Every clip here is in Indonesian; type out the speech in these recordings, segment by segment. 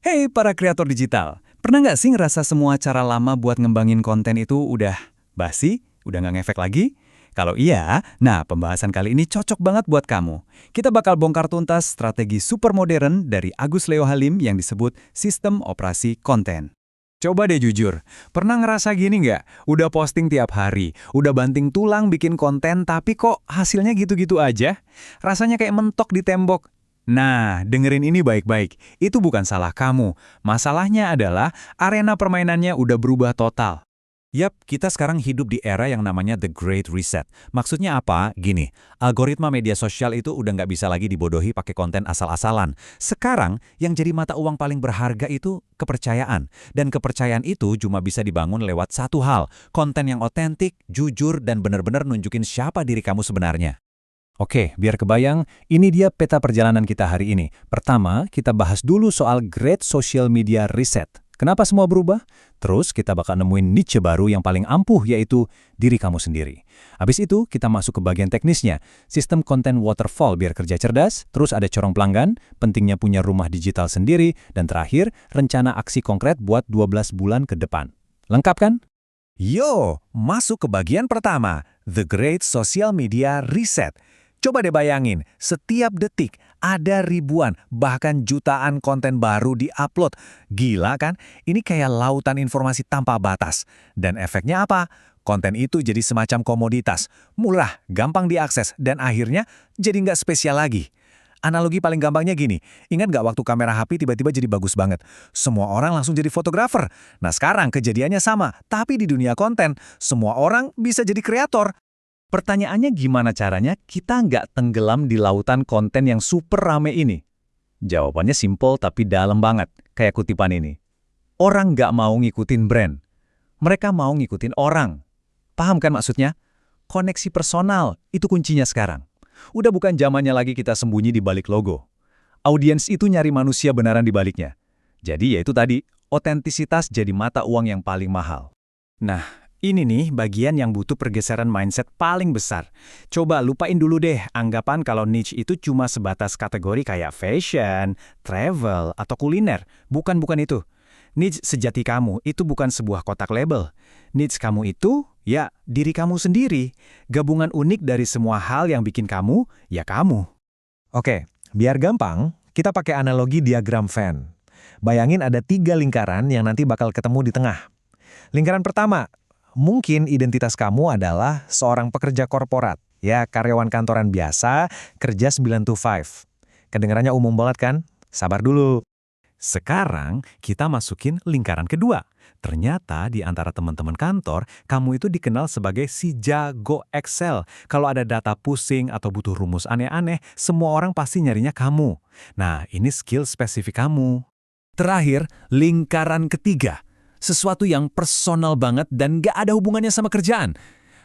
Hey para kreator digital, pernah nggak sih ngerasa semua cara lama buat ngembangin konten itu udah basi? Udah nggak ngefek lagi? Kalau iya, nah pembahasan kali ini cocok banget buat kamu. Kita bakal bongkar tuntas strategi super modern dari Agus Leo Halim yang disebut sistem operasi konten. Coba deh jujur, pernah ngerasa gini nggak? Udah posting tiap hari, udah banting tulang bikin konten tapi kok hasilnya gitu-gitu aja? Rasanya kayak mentok di tembok. Nah, dengerin ini baik-baik. Itu bukan salah kamu. Masalahnya adalah arena permainannya udah berubah total. Yap, kita sekarang hidup di era yang namanya The Great Reset. Maksudnya apa? Gini, algoritma media sosial itu udah nggak bisa lagi dibodohi pakai konten asal-asalan. Sekarang, yang jadi mata uang paling berharga itu kepercayaan. Dan kepercayaan itu cuma bisa dibangun lewat satu hal, konten yang otentik, jujur, dan benar-benar nunjukin siapa diri kamu sebenarnya. Oke, biar kebayang, ini dia peta perjalanan kita hari ini. Pertama, kita bahas dulu soal Great Social Media Reset. Kenapa semua berubah? Terus kita bakal nemuin niche baru yang paling ampuh, yaitu diri kamu sendiri. Habis itu, kita masuk ke bagian teknisnya. Sistem konten waterfall biar kerja cerdas, terus ada corong pelanggan, pentingnya punya rumah digital sendiri, dan terakhir, rencana aksi konkret buat 12 bulan ke depan. Lengkap kan? Yo, masuk ke bagian pertama, The Great Social Media Reset. Coba deh bayangin, setiap detik ada ribuan, bahkan jutaan konten baru di-upload. Gila kan? Ini kayak lautan informasi tanpa batas. Dan efeknya apa? Konten itu jadi semacam komoditas. Murah, gampang diakses, dan akhirnya jadi nggak spesial lagi. Analogi paling gampangnya gini, ingat nggak waktu kamera HP tiba-tiba jadi bagus banget? Semua orang langsung jadi fotografer. Nah sekarang kejadiannya sama, tapi di dunia konten, semua orang bisa jadi kreator. Pertanyaannya gimana caranya kita nggak tenggelam di lautan konten yang super rame ini? Jawabannya simple tapi dalam banget, kayak kutipan ini. Orang nggak mau ngikutin brand. Mereka mau ngikutin orang. Paham kan maksudnya? Koneksi personal, itu kuncinya sekarang. Udah bukan zamannya lagi kita sembunyi di balik logo. Audiens itu nyari manusia beneran di baliknya. Jadi ya itu tadi, otentisitas jadi mata uang yang paling mahal. Nah, ini nih bagian yang butuh pergeseran mindset paling besar. Coba lupain dulu deh anggapan kalau niche itu cuma sebatas kategori kayak fashion, travel, atau kuliner. Bukan itu. Niche sejati kamu itu bukan sebuah kotak label. Niche kamu itu, ya, diri kamu sendiri. Gabungan unik dari semua hal yang bikin kamu, ya kamu. Oke, biar gampang, kita pakai analogi diagram Venn. Bayangin ada 3 lingkaran yang nanti bakal ketemu di tengah. Lingkaran pertama, mungkin identitas kamu adalah seorang pekerja korporat, ya karyawan kantoran biasa, kerja 9 to 5. Kedengarannya umum banget kan? Sabar dulu. Sekarang kita masukin lingkaran kedua. Ternyata di antara teman-teman kantor, kamu itu dikenal sebagai si jago Excel. Kalau ada data pusing atau butuh rumus aneh-aneh, semua orang pasti nyarinya kamu. Nah, ini skill spesifik kamu. Terakhir, lingkaran ketiga. Sesuatu yang personal banget dan gak ada hubungannya sama kerjaan.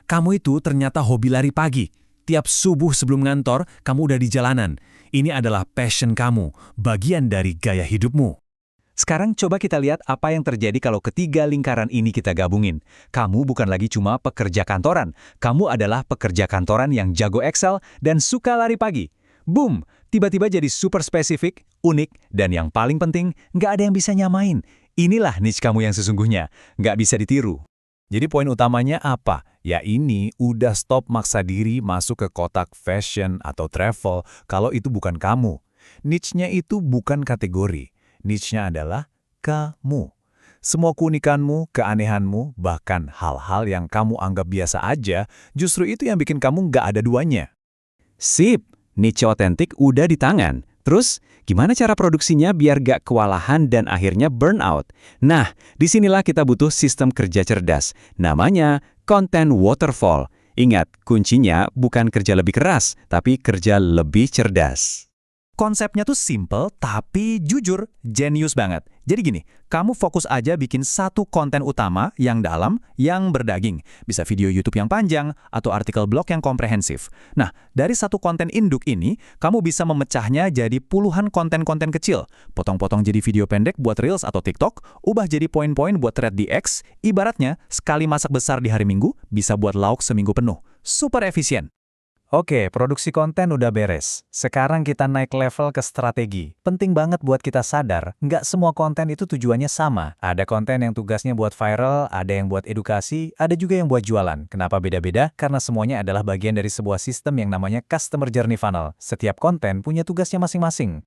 Kamu itu ternyata hobi lari pagi. Tiap subuh sebelum ngantor, kamu udah di jalanan. Ini adalah passion kamu, bagian dari gaya hidupmu. Sekarang coba kita lihat apa yang terjadi kalau ketiga lingkaran ini kita gabungin. Kamu bukan lagi cuma pekerja kantoran. Kamu adalah pekerja kantoran yang jago Excel dan suka lari pagi. Boom! Tiba-tiba jadi super spesifik, unik, dan yang paling penting, nggak ada yang bisa nyamain. Inilah niche kamu yang sesungguhnya, nggak bisa ditiru. Jadi poin utamanya apa? Ya ini udah stop maksa diri masuk ke kotak fashion atau travel kalau itu bukan kamu. Niche-nya itu bukan kategori. Niche-nya adalah kamu. Semua keunikanmu, keanehanmu, bahkan hal-hal yang kamu anggap biasa aja, justru itu yang bikin kamu nggak ada duanya. Sip, niche otentik udah di tangan. Terus, gimana cara produksinya biar gak kewalahan dan akhirnya burnout? Nah, disinilah kita butuh sistem kerja cerdas. Namanya content waterfall. Ingat, kuncinya bukan kerja lebih keras, tapi kerja lebih cerdas. Konsepnya tuh simple, tapi jujur, jenius banget. Jadi gini, kamu fokus aja bikin satu konten utama yang dalam, yang berdaging. Bisa video YouTube yang panjang, atau artikel blog yang komprehensif. Nah, dari satu konten induk ini, kamu bisa memecahnya jadi puluhan konten-konten kecil. Potong-potong jadi video pendek buat Reels atau TikTok, ubah jadi poin-poin buat thread di X, ibaratnya sekali masak besar di hari Minggu, bisa buat lauk seminggu penuh. Super efisien. Oke, produksi konten udah beres. Sekarang kita naik level ke strategi. Penting banget buat kita sadar, nggak semua konten itu tujuannya sama. Ada konten yang tugasnya buat viral, ada yang buat edukasi, ada juga yang buat jualan. Kenapa beda-beda? Karena semuanya adalah bagian dari sebuah sistem yang namanya Customer Journey Funnel. Setiap konten punya tugasnya masing-masing.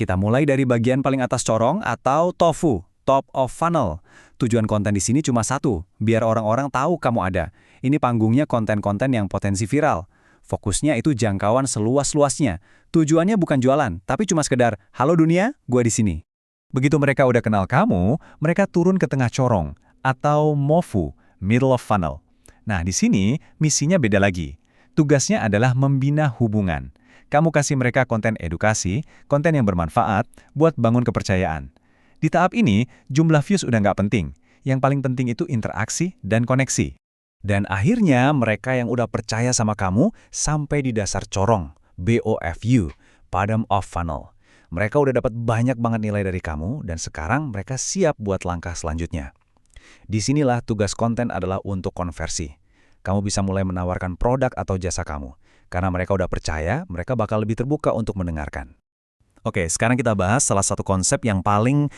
Kita mulai dari bagian paling atas corong atau TOFU, top of funnel. Tujuan konten di sini cuma satu, biar orang-orang tahu kamu ada. Ini panggungnya konten-konten yang potensi viral. Fokusnya itu jangkauan seluas-luasnya. Tujuannya bukan jualan, tapi cuma sekedar, halo dunia, gua di sini. Begitu mereka udah kenal kamu, mereka turun ke tengah corong, atau MOFU, middle of funnel. Nah, di sini misinya beda lagi. Tugasnya adalah membina hubungan. Kamu kasih mereka konten edukasi, konten yang bermanfaat, buat bangun kepercayaan. Di tahap ini, jumlah views udah nggak penting. Yang paling penting itu interaksi dan koneksi. Dan akhirnya mereka yang udah percaya sama kamu sampai di dasar corong, BOFU, bottom of funnel. Mereka udah dapat banyak banget nilai dari kamu dan sekarang mereka siap buat langkah selanjutnya. Disinilah tugas konten adalah untuk konversi. Kamu bisa mulai menawarkan produk atau jasa kamu. Karena mereka udah percaya, mereka bakal lebih terbuka untuk mendengarkan. Oke, sekarang kita bahas salah satu konsep yang paling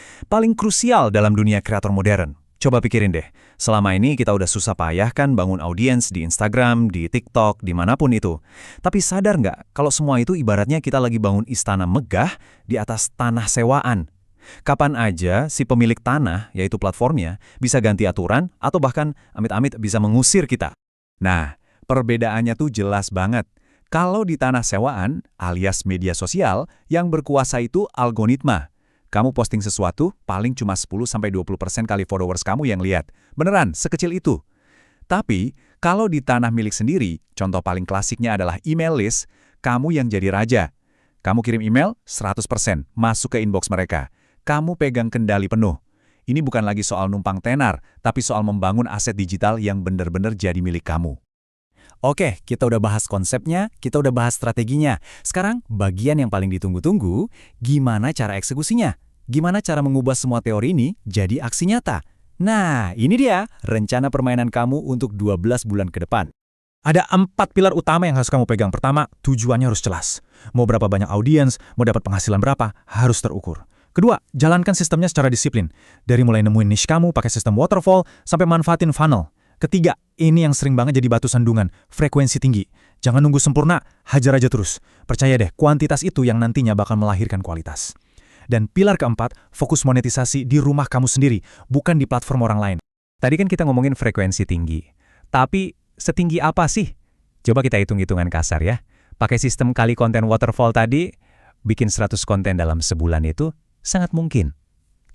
krusial dalam dunia kreator modern. Coba pikirin deh, selama ini kita udah susah payah kan bangun audiens di Instagram, di TikTok, dimanapun itu. Tapi sadar nggak kalau semua itu ibaratnya kita lagi bangun istana megah di atas tanah sewaan. Kapan aja si pemilik tanah, yaitu platformnya, bisa ganti aturan atau bahkan amit-amit bisa mengusir kita. Nah, perbedaannya tuh jelas banget. Kalau di tanah sewaan, alias media sosial, yang berkuasa itu algoritma. Kamu posting sesuatu, paling cuma 10-20% kali followers kamu yang lihat. Beneran, sekecil itu. Tapi, kalau di tanah milik sendiri, contoh paling klasiknya adalah email list, kamu yang jadi raja. Kamu kirim email, 100% masuk ke inbox mereka. Kamu pegang kendali penuh. Ini bukan lagi soal numpang tenar, tapi soal membangun aset digital yang benar-benar jadi milik kamu. Oke, kita udah bahas konsepnya, kita udah bahas strateginya. Sekarang, bagian yang paling ditunggu-tunggu, gimana cara eksekusinya? Gimana cara mengubah semua teori ini jadi aksi nyata? Nah, ini dia rencana permainan kamu untuk 12 bulan ke depan. Ada 4 pilar utama yang harus kamu pegang. Pertama, tujuannya harus jelas. Mau berapa banyak audiens, mau dapat penghasilan berapa, harus terukur. Kedua, jalankan sistemnya secara disiplin. Dari mulai nemuin niche kamu pakai sistem waterfall, sampai manfaatin funnel. Ketiga, ini yang sering banget jadi batu sandungan, frekuensi tinggi. Jangan nunggu sempurna, hajar aja terus. Percaya deh, kuantitas itu yang nantinya bakal melahirkan kualitas. Dan pilar keempat, fokus monetisasi di rumah kamu sendiri, bukan di platform orang lain. Tadi kan kita ngomongin frekuensi tinggi. Tapi, setinggi apa sih? Coba kita hitung-hitungan kasar ya. Pakai sistem kali konten waterfall tadi, bikin 100 konten dalam sebulan itu sangat mungkin.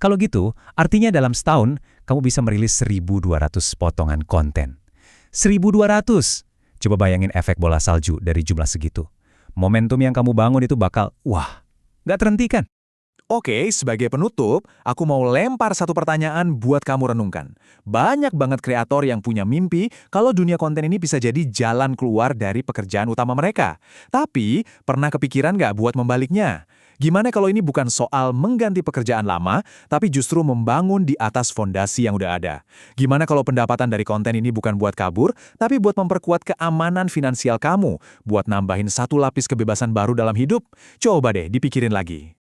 Kalau gitu, artinya dalam setahun, kamu bisa merilis 1.200 potongan konten. 1.200! Coba bayangin efek bola salju dari jumlah segitu. Momentum yang kamu bangun itu bakal, wah, nggak terhentikan. Oke, sebagai penutup, aku mau lempar satu pertanyaan buat kamu renungkan. Banyak banget kreator yang punya mimpi kalau dunia konten ini bisa jadi jalan keluar dari pekerjaan utama mereka. Tapi, pernah kepikiran nggak buat membaliknya? Gimana kalau ini bukan soal mengganti pekerjaan lama, tapi justru membangun di atas fondasi yang udah ada? Gimana kalau pendapatan dari konten ini bukan buat kabur, tapi buat memperkuat keamanan finansial kamu, buat nambahin satu lapis kebebasan baru dalam hidup? Coba deh dipikirin lagi.